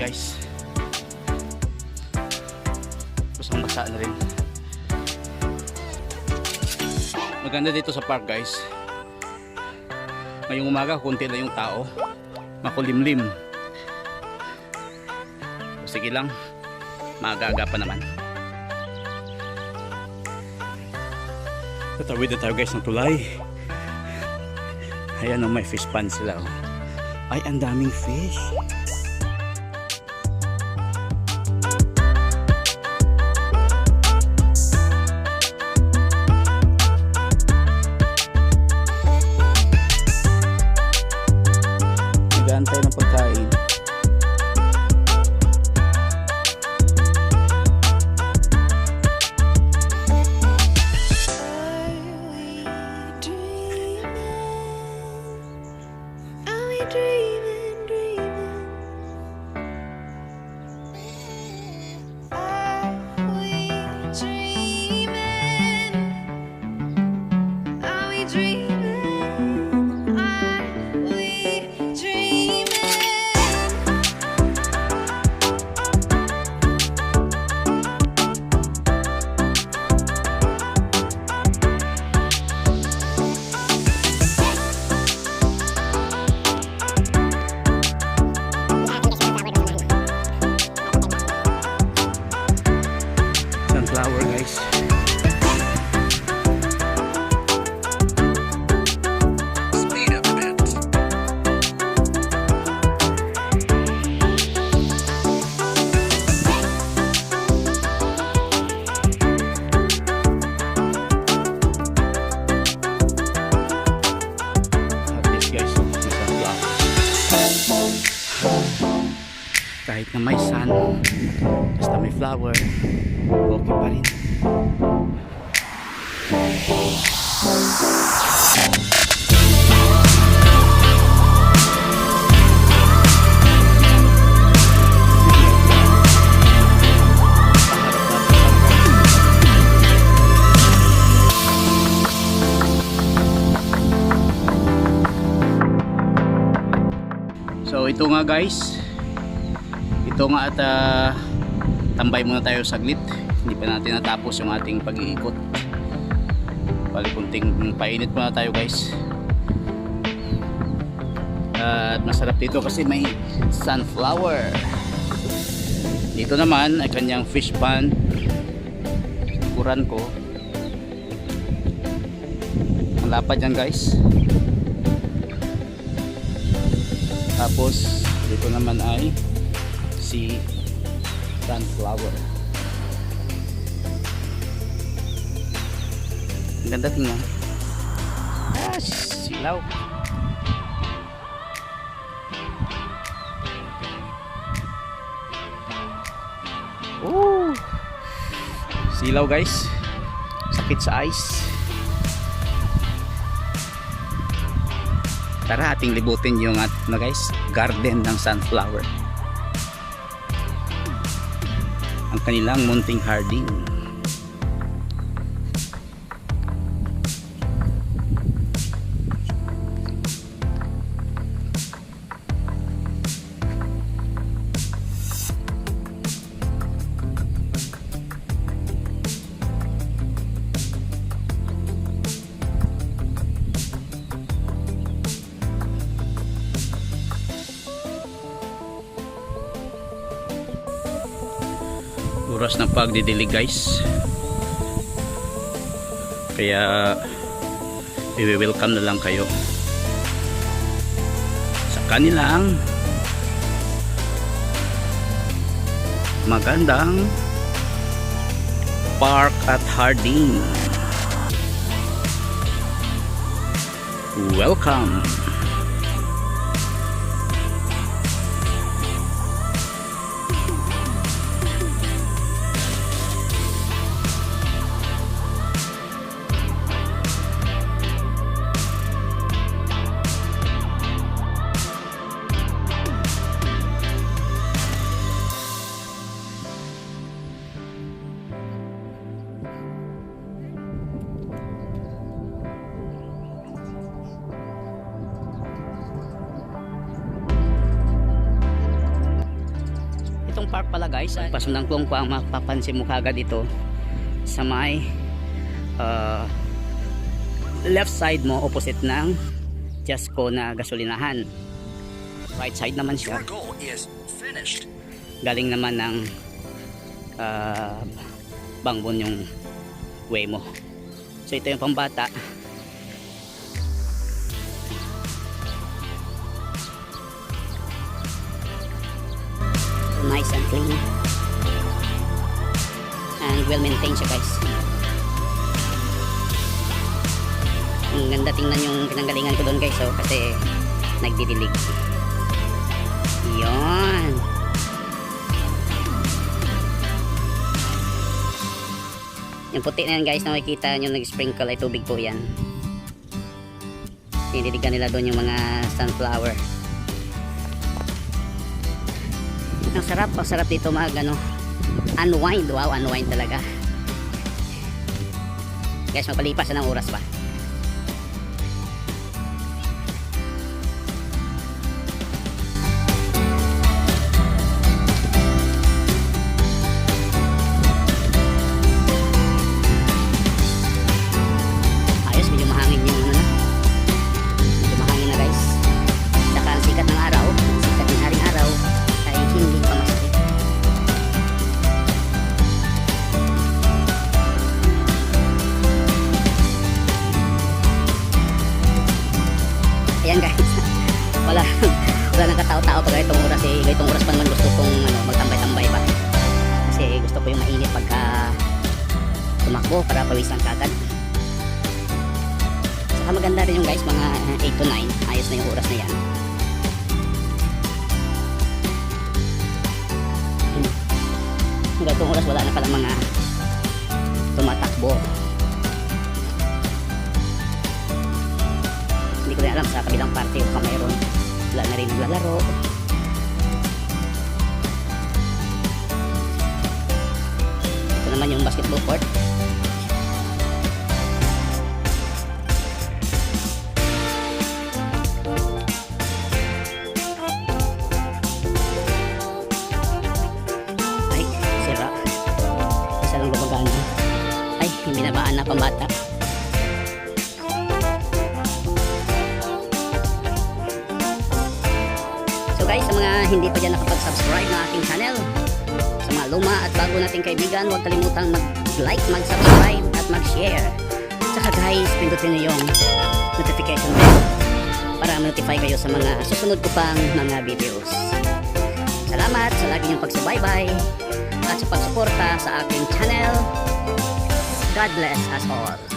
guys. Kusang basa na rin. Maganda dito sa park guys. Ngayong umaga konti lang yung tao. Makulimlim. Sige lang, maaga-aga pa naman. Tatawid na tayo guys ng tulay. Ayan, may fish pond sila. Ay, ang daming fish. Nag-aantay ng pagkain. Sunflower guys. Speed up a bit. At least guys, may sunflower. Kahit na may sun, basta may flower, okay pa rin. So ito nga guys, ito nga at tambay muna tayo saglit. Hindi pa natin natapos yung ating pag-iikot. Bali kunting painit muna tayo guys. At masarap dito kasi may sunflower. Dito naman ay kanyang fish pond. Kuran ko. Malapad yan guys. Tapos dito naman ay si sunflower. Ang ganda tingnan. Ah, silaw. Oh, silaw guys. Sakit sa eyes. Tara ating libutin yung guys, garden ng sunflower. Ang kanilang munting harding. Oras ng pagdidilig guys, kaya i-welcome na lang kayo sa kanilang magandang park at harding. Welcome. Park pala guys. At pasunangklong pa ang mapapansin mo kagad ito sa may left side mo opposite ng Jasco na gasolinahan. Right side naman siya. Galing naman ng Bangbon yung way mo. So ito yung pambata. Nice and clean and well maintained siya guys. Ang ganda tingnan yung pinanggalingan ko doon guys, so kasi nagdidilig. Yon. Yung puti na yan guys na makikita nyo nag-sprinkle ay tubig po yan. Diniligan nila doon yung mga sunflower. Ang sarap dito mag unwind. Wow, unwind talaga guys. Magpalipas na ng oras pa. Ayos, medyo mahangin yung medyo mahangin na guys. Saka ang sikat ng araw, sikat ng haring araw ay hindi pa masakit. Ayan guys, wala nang katao-tao pag itong oras eh. Itong oras pa naman gusto kong magtambay-tambay pa. Kasi gusto ko yung mainit pagka tumakbo para pawisan kagad. Saka maganda rin yung guys, mga 8 to 9. Ayos na yung oras na yan. Hanggang itong oras wala na pala mga tumatakbo. Hindi ko rin alam sa kabilang party o mayroon. Wala na rin naglalaro. Ito naman yung basketball court. Ay, sira. Isa lang gumagana. Ay, binabaan na pambata. So guys, sa mga hindi pa dyan nakapag-subscribe na aking channel, sa mga luma at bago nating kaibigan, huwag kalimutang mag-like, mag-subscribe at mag-share. Saka guys, pindutin niyo yung notification bell para notify kayo sa mga susunod ko pang mga videos. Salamat sa lagi niyong pagsubaybay at sa pagsuporta sa aking channel. God bless us all.